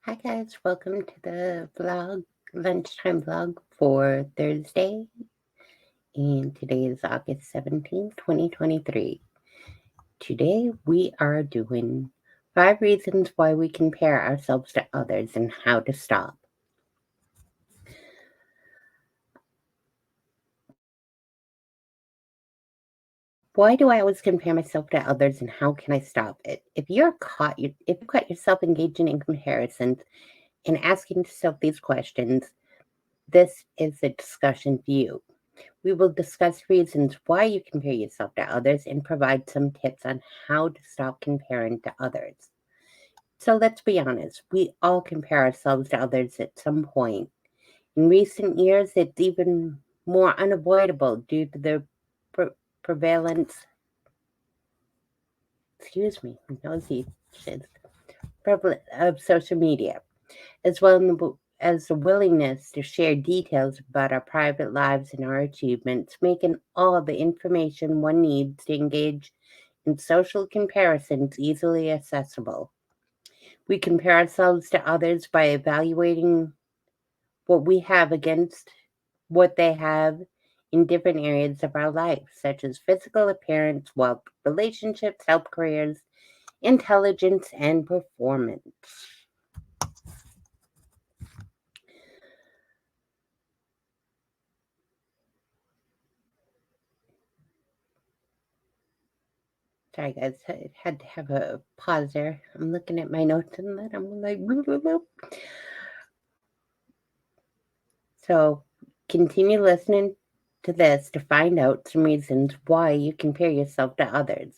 Hi guys, welcome to the lunchtime vlog for Thursday. And today is August 17th, 2023. Today we are doing 5 reasons why we compare ourselves to others and how to stop. Why do I always compare myself to others and how can I stop it? If you caught yourself engaging in comparisons and asking yourself these questions, this is a discussion for you. We will discuss reasons why you compare yourself to others and provide some tips on how to stop comparing to others. So let's be honest, we all compare ourselves to others at some point. In recent years, it's even more unavoidable due to the prevalence, nosy shiz, prevalence of social media, as well as the willingness to share details about our private lives and our achievements, making all the information one needs to engage in social comparisons easily accessible. We compare ourselves to others by evaluating what we have against what they have in different areas of our life, such as physical appearance, wealth, relationships, health, careers, intelligence, and performance. Sorry, guys, I had to have a pause there. I'm looking at my notes and then I'm like, bloop, bloop, bloop. So continue listening to this to find out some reasons why you compare yourself to others,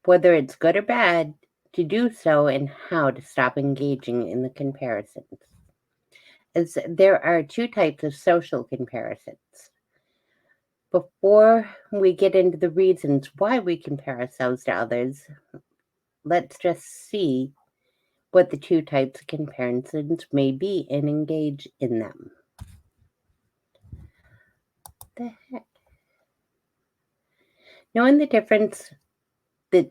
whether it's good or bad to do so, and how to stop engaging in the comparisons. As there are two types of social comparisons. Before we get into the reasons why we compare ourselves to others, let's just see what the two types of comparisons may be and engage in them. The heck? Knowing the difference that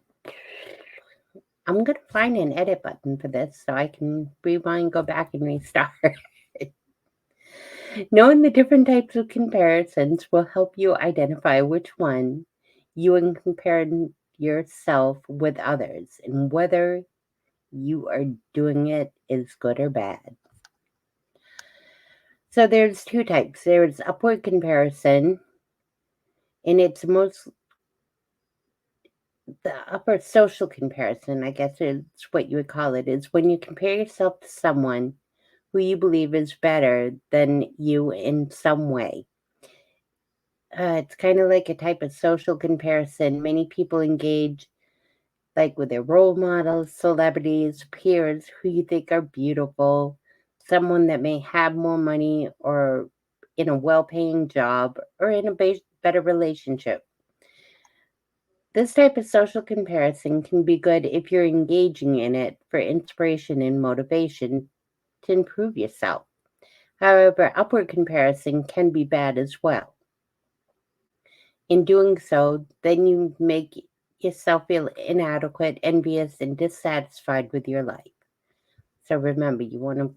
I'm going to find an edit button for this so I can rewind, go back, and restart. Knowing the different types of comparisons will help you identify which one you are comparing yourself with others and whether you are doing it is good or bad. So there's two types. There's upward comparison, and it's most the upper social comparison, I guess is what you would call it, is when you compare yourself to someone who you believe is better than you in some way. It's kind of like a type of social comparison. Many people engage like with their role models, celebrities, peers who you think are beautiful, someone that may have more money or in a well-paying job or in a better relationship. This type of social comparison can be good if you're engaging in it for inspiration and motivation to improve yourself. However, upward comparison can be bad as well. In doing so, then you make yourself feel inadequate, envious, and dissatisfied with your life. So remember, you want to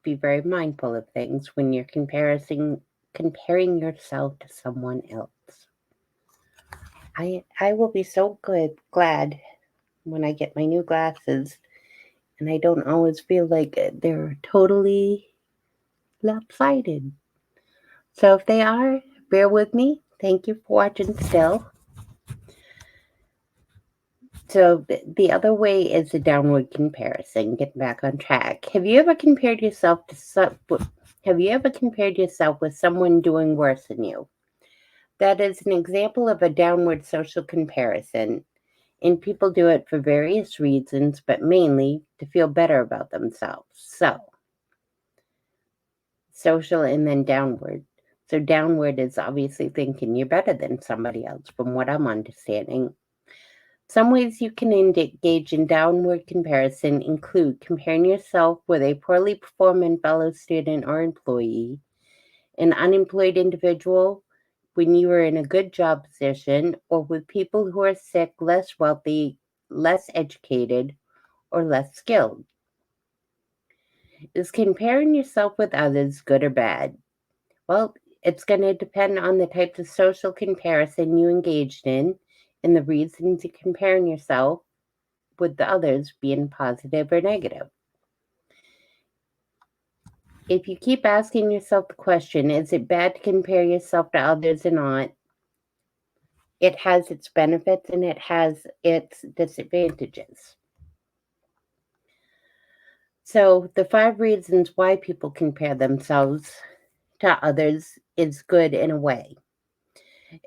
be very mindful of things when you're comparing yourself to someone else. I will be so glad when I get my new glasses and I don't always feel like they're totally lopsided. So if they are, bear with me. Thank you for watching still. So the other way is a downward comparison. Get back on track. Have you ever compared yourself with someone doing worse than you? That is an example of a downward social comparison, and people do it for various reasons, but mainly to feel better about themselves. So, social and then downward. So, downward is obviously thinking you're better than somebody else, from what I'm understanding. Some ways you can engage in downward comparison include comparing yourself with a poorly performing fellow student or employee, an unemployed individual when you are in a good job position, or with people who are sick, less wealthy, less educated, or less skilled. Is comparing yourself with others good or bad? Well, it's going to depend on the types of social comparison you engaged in and the reasons you're comparing yourself with the others being positive or negative. If you keep asking yourself the question, is it bad to compare yourself to others or not? It has its benefits and it has its disadvantages. So, the 5 reasons why people compare themselves to others is good in a way.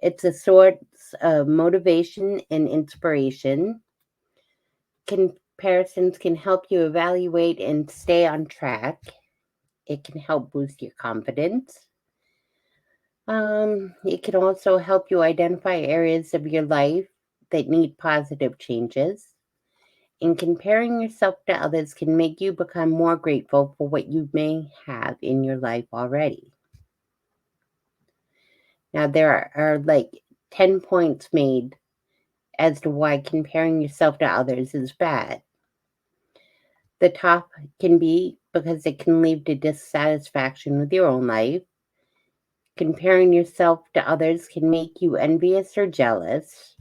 It's a source of motivation and inspiration. Comparisons can help you evaluate and stay on track. It can help boost your confidence. It can also help you identify areas of your life that need positive changes. And comparing yourself to others can make you become more grateful for what you may have in your life already. Now, there are like 10 points made as to why comparing yourself to others is bad. The top can be because it can lead to dissatisfaction with your own life. Comparing yourself to others can make you envious or jealous.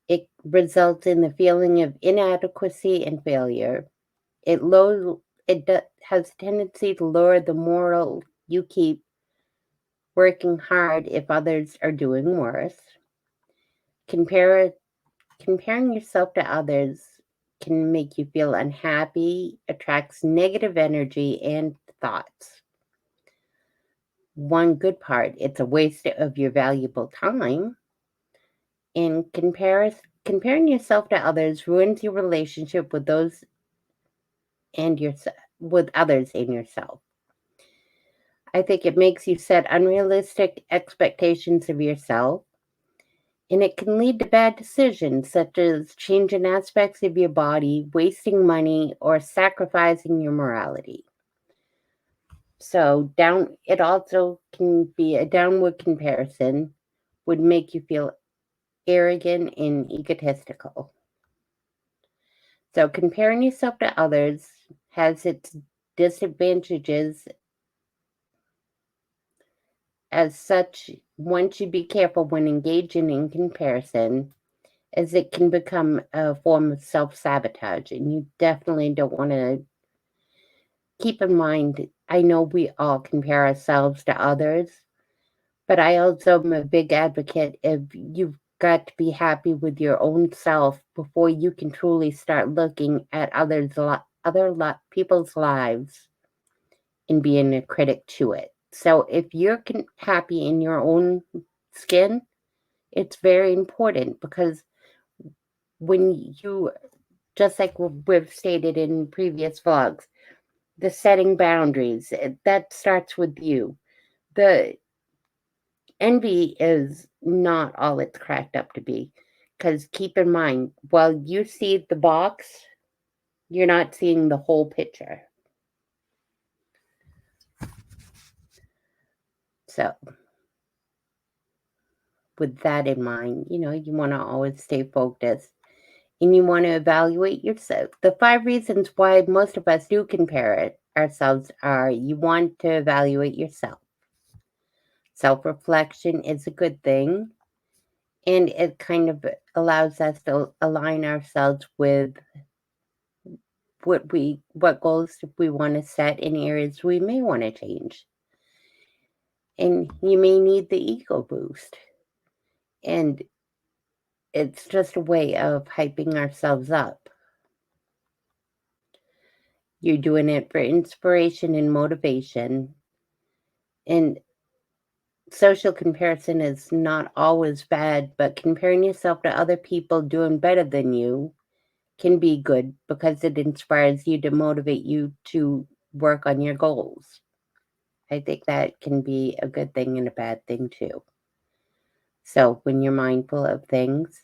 It results in the feeling of inadequacy and failure. It has a tendency to lower the moral you keep working hard if others are doing worse. Compare Comparing yourself to others can make you feel unhappy, attracts negative energy and thoughts. One good part, it's a waste of your valuable time. And comparing yourself to others ruins your relationship with those and yourself with others and yourself. I think it makes you set unrealistic expectations of yourself, and it can lead to bad decisions such as changing aspects of your body, wasting money, or sacrificing your morality. So it also can be a downward comparison would make you feel arrogant and egotistical. So comparing yourself to others has its disadvantages. As such, one should be careful when engaging in comparison, as it can become a form of self-sabotage, and you definitely don't want to. Keep in mind, I know we all compare ourselves to others, but I also am a big advocate of you've got to be happy with your own self before you can truly start looking at people's lives and being a critic to it. So if you're happy in your own skin, it's very important because when you, just like we've stated in previous vlogs, the setting boundaries, that starts with you. The envy is not all it's cracked up to be. Because keep in mind, while you see the box, you're not seeing the whole picture. So, with that in mind, you want to always stay focused and you want to evaluate yourself. The 5 reasons why most of us do compare ourselves are you want to evaluate yourself. Self reflection is a good thing, and it kind of allows us to align ourselves with what goals we want to set in areas we may want to change. And you may need the ego boost. And it's just a way of hyping ourselves up. You're doing it for inspiration and motivation. And social comparison is not always bad, but comparing yourself to other people doing better than you can be good because it inspires you to motivate you to work on your goals. I think that can be a good thing and a bad thing too. So when you're mindful of things,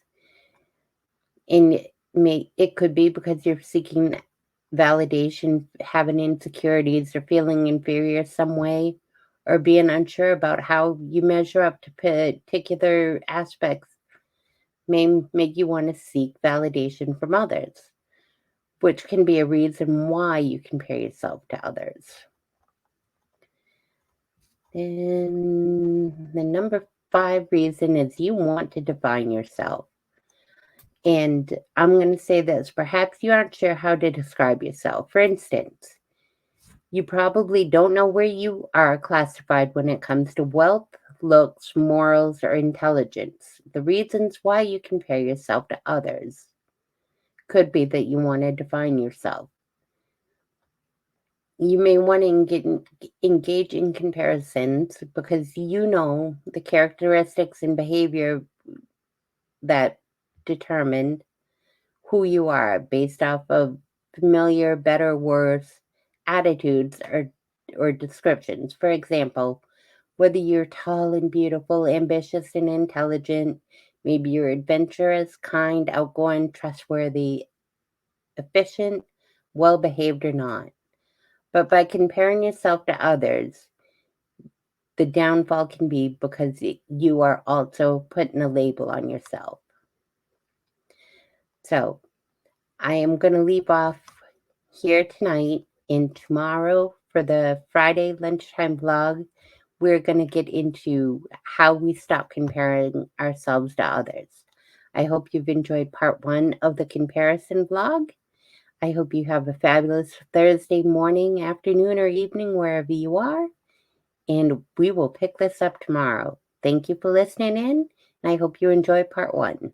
and it could be because you're seeking validation, having insecurities, or feeling inferior some way, or being unsure about how you measure up to particular aspects may make you want to seek validation from others. which can be a reason why you compare yourself to others. And the number 5 reason is you want to define yourself. And I'm going to say this, perhaps you aren't sure how to describe yourself. For instance, you probably don't know where you are classified when it comes to wealth, looks, morals, or intelligence. The reasons why you compare yourself to others could be that you want to define yourself. You may want to engage in comparisons because you know the characteristics and behavior that determine who you are based off of familiar, better, worse attitudes or descriptions. For example, whether you're tall and beautiful, ambitious and intelligent, maybe you're adventurous, kind, outgoing, trustworthy, efficient, well behaved, or not. But by comparing yourself to others, the downfall can be because you are also putting a label on yourself. So I am going to leave off here tonight, and tomorrow for the Friday lunchtime vlog, we're going to get into how we stop comparing ourselves to others. I hope you've enjoyed part 1 of the comparison vlog. I hope you have a fabulous Thursday morning, afternoon, or evening, wherever you are. And we will pick this up tomorrow. Thank you for listening in, and I hope you enjoy part 1.